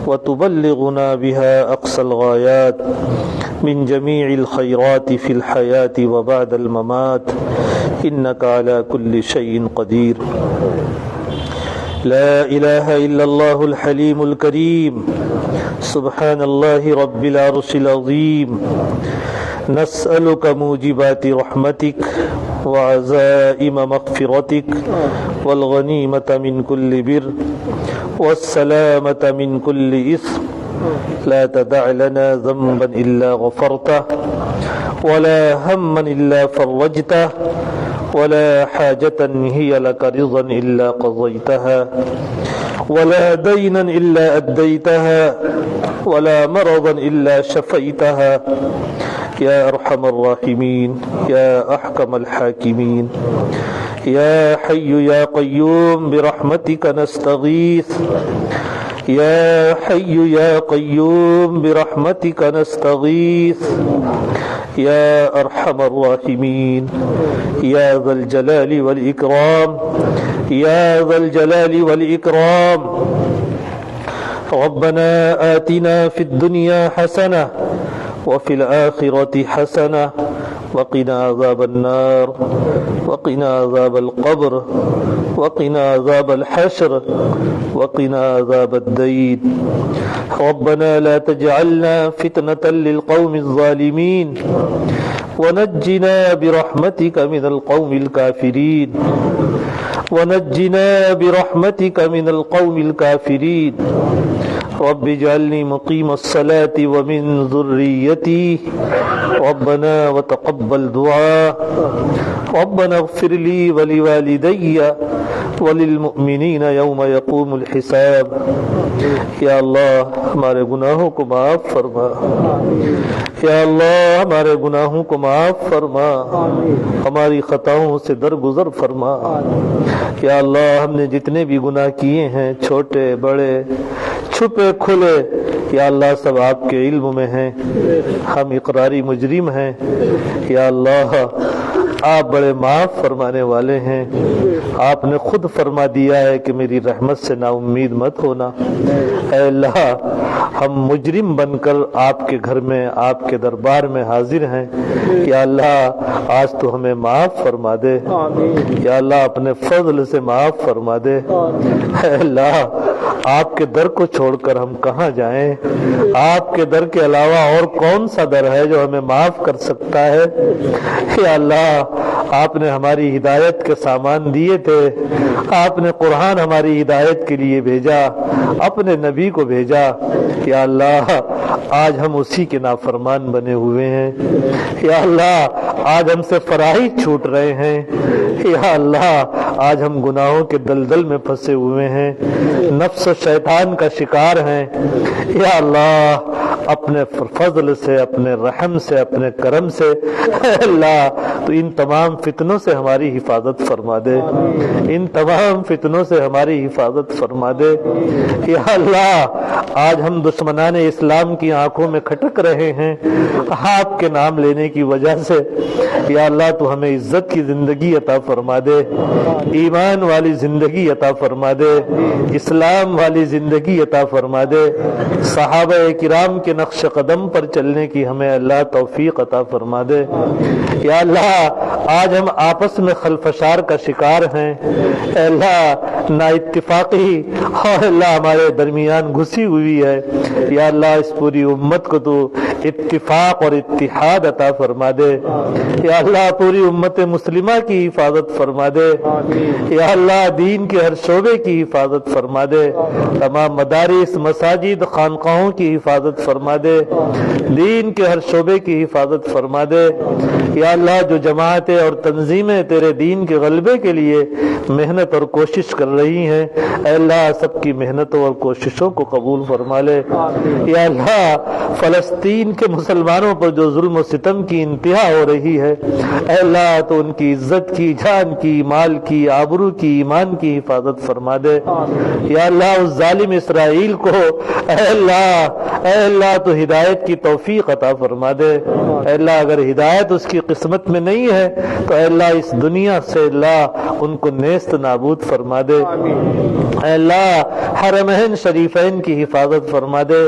Speaker 1: وتبلغنا بها أقصى الغايات من جميع الخيرات في الحياة وبعد الممات، إنك على كل شيء قدير۔ لا إله إلا الله الحليم الكريم، سبحان الله رب العرش العظيم، نسألك موجبات رحمتك وعزائم مغفرتك والغنيمة من كل بر والسلامة من كل إثم، لا تدع لنا ذنبا إلا غفرته، ولا هما إلا فرجته، ولا حاجة هي لك رضا إلا قضيتها، ولا دينا إلا أديتها، ولا مرضا إلا شفيتها، يا أرحم الراحمين، يا أحكم الحاكمين، يا حي يا قيوم برحمتك نستغيث، يا حي يا قيوم برحمتك نستغيث، يا أرحم الراحمين، يا ذا الجلال والإكرام، يا ذا الجلال والإكرام، ربنا آتنا في الدنيا حسنة وفي الآخرة حسنة وقنا عذاب النار، وقنا عذاب القبر، وقنا عذاب الحشر، وقنا عذاب الدين، ربنا لا تجعلنا فتنة للقوم الظالمين، ونجنا برحمتك من القوم الكافرين، ونجنا برحمتك من القوم الكافرين، رب اجعلني مقيم الصلاة ومن ذريتي، ربنا وتقبل دعاء، ربنا اغفر لي ولوالدي وللمؤمنین یوم یقوم الحساب۔ یا اللہ ہمارے گناہوں کو معاف فرما، یا اللہ ہمارے گناہوں کو معاف فرما، ہماری خطاؤں سے درگزر فرما۔ یا اللہ ہم نے جتنے بھی گناہ کیے ہیں، چھوٹے بڑے، چھپے کھلے، یا اللہ سب آپ کے علم میں ہیں، ہم اقراری مجرم ہیں، یا اللہ آپ بڑے معاف فرمانے والے ہیں، آپ نے خود فرما دیا ہے کہ میری رحمت سے نا امید مت ہونا۔ اے اللہ ہم مجرم بن کر آپ کے گھر میں آپ کے دربار میں حاضر ہیں، یا اللہ آج تو ہمیں معاف فرما دے، یا اللہ اپنے فضل سے معاف فرما دے۔ اے اللہ آپ کے در کو چھوڑ کر ہم کہاں جائیں؟ آپ کے در کے علاوہ اور کون سا در ہے جو ہمیں معاف کر سکتا ہے؟ یا اللہ آپ نے ہماری ہدایت کے سامان دیے تھے، آپ نے قرآن ہماری ہدایت کے لیے بھیجا، اپنے نبی کو بھیجا، یا اللہ آج ہم اسی کے نافرمان بنے ہوئے ہیں، یا اللہ آج ہم سے فرائض چھوٹ رہے ہیں، یا اللہ آج ہم گناہوں کے دلدل میں پھنسے ہوئے ہیں، نفس و شیطان کا شکار ہیں، یا اللہ اپنے فضل سے، اپنے رحم سے، اپنے کرم سے اے اللہ تو ان تمام فتنوں سے ہماری حفاظت فرما دے، ان تمام فتنوں سے ہماری حفاظت فرما دے۔ یا اللہ آج ہم دشمنان اسلام کی آنکھوں میں کھٹک رہے ہیں آپ کے نام لینے کی وجہ سے، یا اللہ تو ہمیں عزت کی زندگی عطا فرما دے، ایمان والی زندگی عطا فرما دے، اسلام والی زندگی عطا فرما دے، صحابہ کرام کے نقش قدم پر چلنے کی ہمیں اللہ توفیق عطا فرما دے۔ یا اللہ آج ہم آپس میں خلفشار کا شکار ہیں، اے اللہ نا اتفاقی اور اللہ ہمارے درمیان گھسی ہوئی ہے، یا اللہ اس پوری امت کو تو اتفاق اور اتحاد عطا فرما دے، یا اللہ پوری امت مسلمہ کی حفاظت فرما دے، یا اللہ دین کے ہر شعبے کی حفاظت فرما دے، تمام مدارس مساجد خانقاہوں کی حفاظت فرما دے، دین کے ہر شعبے کی حفاظت فرما دے، یا اللہ جو جماعتیں اور تنظیمیں تیرے دین کے غلبے کے لیے محنت اور کوشش کر رہی ہیں، اے اللہ سب کی محنتوں اور کوششوں کو قبول فرما لے، یا اللہ فلسطین کے مسلمانوں پر جو ظلم و ستم کی انتہا ہو رہی ہے، اے اللہ تو ان کی عزت کی، جان کی، مال کی، آبرو کی، ایمان کی حفاظت فرما دے، یا اللہ اس ظالم اسرائیل کو اے اللہ تو ہدایت کی توفیق عطا فرما دے، اے اللہ اگر ہدایت اس کی قسمت میں نہیں ہے تو اے اللہ اس دنیا سے اللہ ان کو نیست نابود فرما دے، اے اللہ حرمین شریفین کی حفاظت فرما دے،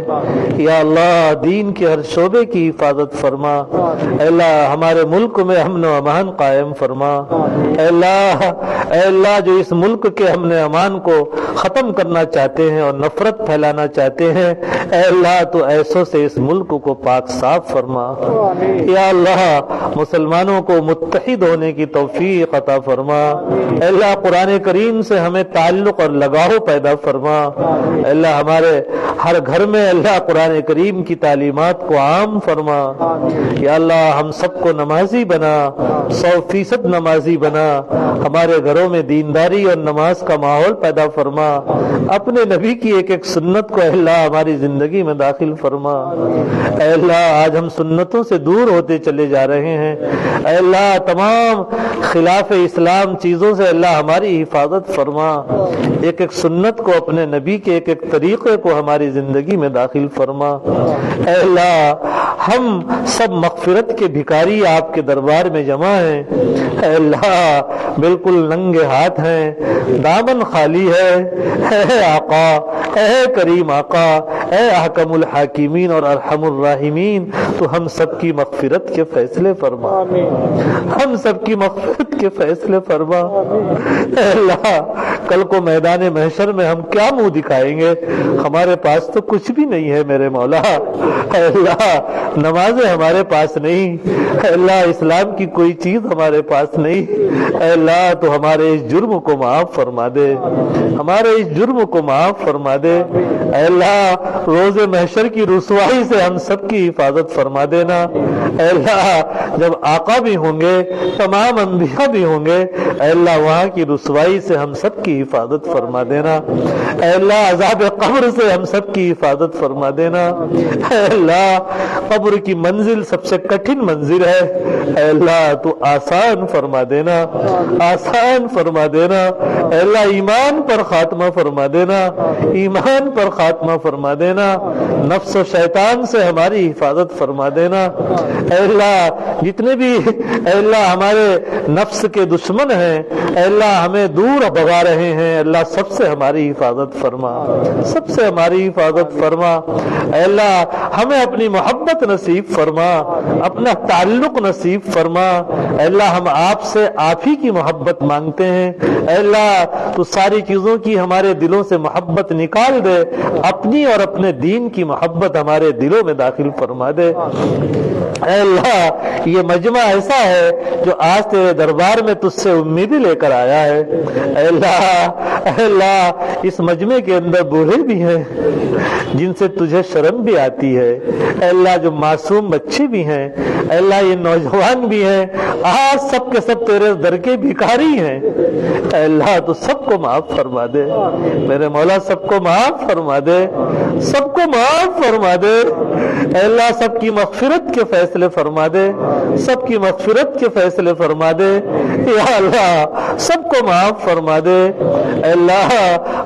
Speaker 1: یا اللہ دین کے ہر شعبے کی حفاظت فرما، اے اللہ ہمارے ملک میں امن و امان قائم فرما، اے اللہ جو اس ملک کے امن و امان کو ختم کرنا چاہتے ہیں اور نفرت پھیلانا چاہتے ہیں، اے اللہ تو ایسوں سے اس ملک کو پاک صاف فرما، یا اللہ مسلمانوں کو متحد ہونے کی توفیق عطا فرما، اے اللہ قرآن کریم سے ہمیں تعلق اور لگاؤ پیدا فرما، اے اللہ ہمارے ہر گھر میں اللہ قرآن کریم کی تعلیمات کو عام فرما، یا اللہ ہم سب کو نمازی بنا، 100% نمازی بنا، ہمارے گھروں میں دینداری اور نماز کا ماحول پیدا فرما، اپنے نبی کی ایک ایک سنت کو اے اللہ ہماری زندگی میں داخل فرما، اے اللہ آج ہم سنتوں سے دور ہوتے چلے جا رہے ہیں، اے اللہ تمام خلاف اسلام چیزوں سے اللہ ہماری حفاظت فرما، ایک ایک سنت کو اپنے نبی کے ایک ایک طریقے کو ہماری زندگی میں داخل فرما، اے اللہ ہم سب مغفرت کے بھکاری آپ کے دربار میں جمع ہیں، اے اللہ بالکل ننگے ہاتھ ہیں، دامن خالی ہے، اے آقا، اے کریم آقا، اے احکم الحاکمین اور ارحم الراحمین تو ہم سب کی مغفرت کے فیصلے فرما، ہم سب کی مغفرت کے فیصلے فرما، اے اللہ کل کو میدان محشر میں ہم کیا منہ دکھائیں گے؟ ہمارے پاس تو کچھ بھی نہیں ہے میرے مولا، اے اللہ نمازیں ہمارے پاس نہیں، اے اللہ اسلام کی کوئی چیز ہمارے پاس نہیں، اے اللہ تو ہمارے اس جرم کو معاف فرما دے، ہمارے اس جرم کو معاف فرما دے، اے اللہ روز محشر کی رسوائی سے ہم سب کی حفاظت فرما دینا، اے اللہ جب آقا بھی ہوں گے تمام انبیاء بھی ہوں گے، اے اللہ وہاں کی رسوائی سے ہم سب کی حفاظت فرما دینا، اے اللہ عذاب قبر سے ہم سب کی حفاظت فرما دینا، اے اللہ قبر کی منزل سب سے کٹھن منزل ہے، اے اللہ تو آسان فرما دینا، آسان فرما دینا، اے اللہ ایمان پر خاتمہ فرما دینا، ایمان پر خاتمہ فرما دینا۔ دینا, نفس و شیطان سے ہماری حفاظت فرما دینا. اے اللہ جتنے بھی اے اللہ ہمارے نفس کے دشمن ہیں, اے اللہ ہمیں دور بھگا رہے ہیں, اللہ سب سے ہماری حفاظت فرما, سب سے ہماری حفاظت فرما. اے اللہ ہمیں اپنی محبت نصیب فرما, اپنا تعلق نصیب فرما. اے اللہ ہم آپ سے آپ ہی کی محبت مانگتے ہیں. اے اللہ تو ساری چیزوں کی ہمارے دلوں سے محبت نکال دے, اپنی اور اپنے دین کی محبت ہمارے دلوں میں داخل فرما دے. اے اللہ یہ مجمع ایسا ہے جو آج تیرے دربار میں تجھ سے امیدیں لے کر آیا ہے. اے اللہ اس مجمع کے اندر بوڑھے بھی ہیں جن سے تجھے شرم بھی آتی ہے. اے اللہ جو معصوم بچے بھی ہیں, اے اللہ یہ نوجوان بھی ہیں, آج سب کے سب تیرے در کے بھکاری ہیں. اے اللہ تو سب کو معاف فرما دے میرے مولا, سب کو معاف فرما دے, سب کو معاف فرما دے. اے اللہ سب کی مغفرت کے فیصلے فرما دے, سب کی مغفرت کے فیصلے فرما دے. یا اللہ سب کو معاف فرما دے. اے اللہ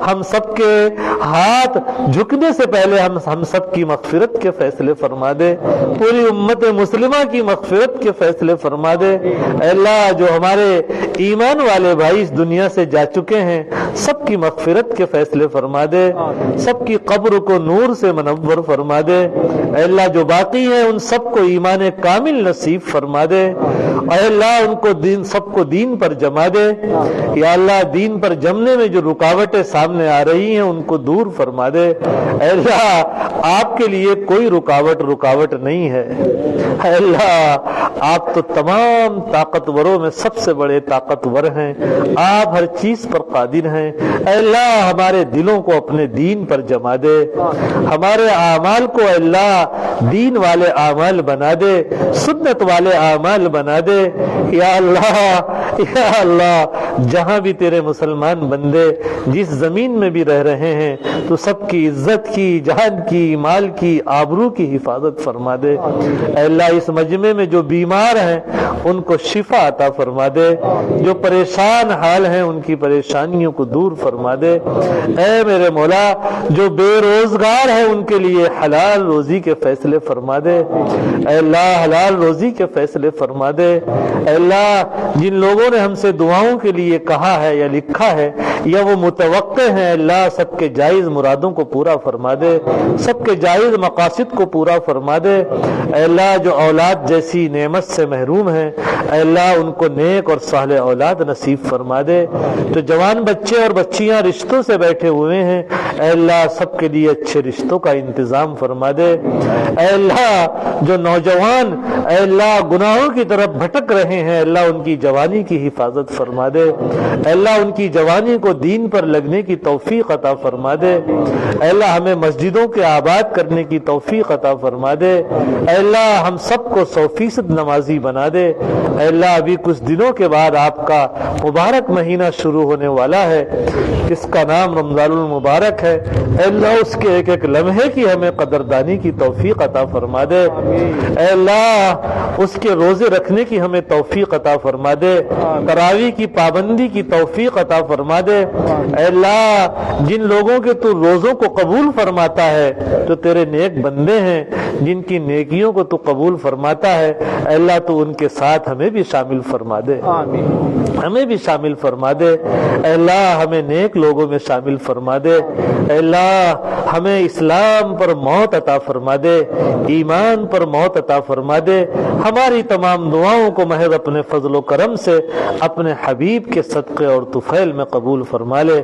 Speaker 1: ہم سب کے ہاتھ جھکنے سے پہلے ہم سب کی مغفرت کے فیصلے فرما دے, پوری امت مسلمہ کی مغفرت کے فیصلے فرما دے. اے اللہ جو ہمارے ایمان والے بھائی اس دنیا سے جا چکے ہیں سب کی مغفرت کے فیصلے فرما دے, سب کی قبر کو نور سے منور فرما دے. اے اللہ جو باقی ہیں ان سب کو ایمان کامل نصیب فرما دے. اے اللہ ان کو سب کو دین پر جما دے. یا اللہ دین پر جمنے میں جو رکاوٹیں سامنے آ رہی ہیں ان کو دور فرما دے. اے اللہ آپ کے لیے کوئی رکاوٹ نہیں ہے. اے اللہ آپ تو تمام طاقتوروں میں سب سے بڑے طاقتور ہیں, آپ ہر چیز پر قادر ہیں. اے اللہ ہمارے دلوں کو اپنے دین پر جما دے, ہمارے اعمال کو اے اللہ دین والے اعمال بنا دے, سنت والے اعمال بنا دے. یا اللہ جہاں بھی تیرے مسلمان بندے جس زمین میں بھی رہ رہے ہیں تو سب کی عزت کی, جان کی, مال کی, آبرو کی حفاظت فرما دے. اے اللہ اس مجمع میں جو بیمار ہیں ان کو شفا عطا فرما دے, جو پریشان حال ہیں ان کی پریشانیوں کو دور فرما دے. اے میرے مولا جو بے روزگار ہیں ان کے لیے حلال روزی کے فیصلے فرما دے. اے اللہ حلال روزی کے فیصلے فرما دے. اے اللہ جن لوگوں نے ہم سے دعاؤں کے لیے کہا ہے یا لکھا ہے یا وہ متوقع ہیں, اللہ سب کے جائز مرادوں کو پورا فرما دے, سب کے جائز مقاصد کو پورا فرما دے. اے اللہ جو اولاد جیسی نعمت سے محروم ہیں اے اللہ ان کو نیک اور صالح اولاد نصیب فرما دے. تو جوان بچے اور بچیاں رشتوں سے بیٹھے ہوئے ہیں اے اللہ سب کے لیے اچھے رشتوں کا انتظام فرما دے. اے اللہ جو نوجوان اے اللہ گناہوں کی طرف بھٹک رہے ہیں اللہ ان کی جوانی کی حفاظت فرما دے. اے اللہ ان کی جوانی کو دین پر لگنے کی توفیق عطا فرما دے. اے اللہ ہمیں مسجدوں کے آباد کرنے کی توفیق عطا فرما دے. اے اللہ ہم سب کو 100% نمازی بنا دے. اے اللہ ابھی کچھ دنوں کے بعد آپ کا مبارک مہینہ شروع ہونے والا ہے جس کا نام رمضان المبارک ہے. اے اللہ اس کے ایک ایک لمحے کی ہمیں قدردانی کی توفیق عطا فرما دے. اے اللہ اس کے روزے رکھنے کی ہمیں توفیق عطا فرما دے, تراویح کی پابندی کی توفیق عطا فرما دے. اے اللہ جن لوگوں کے تو روزوں کو قبول فرماتا ہے تو تیرے نیک بندے ہیں, جن کی نیکیوں کو تو قبول فرماتا ہے اے اللہ تو ان کے ساتھ ہمیں بھی شامل فرما دے, ہمیں بھی شامل فرما دے. اے اللہ ہمیں نیک لوگوں میں شامل فرما دے. اے اللہ ہمیں اسلام پر موت عطا فرما دے, ایمان پر موت عطا فرما دے. ہماری تمام دعاؤں کو محض اپنے فضل و کرم سے اپنے حبیب کے صدقے اور طفیل میں قبول فرما لے.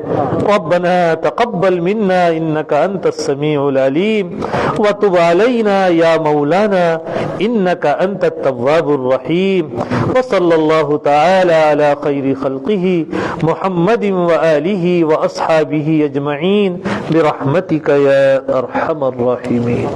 Speaker 1: ربنا تقبل منا انك انت السميع العليم وتب علينا يا مولانا انك انت التواب الرحيم. وصلى الله تعالى على خير خلقه محمد وآله وأصحابه أجمعين برحمتك يا أرحم الراحمين.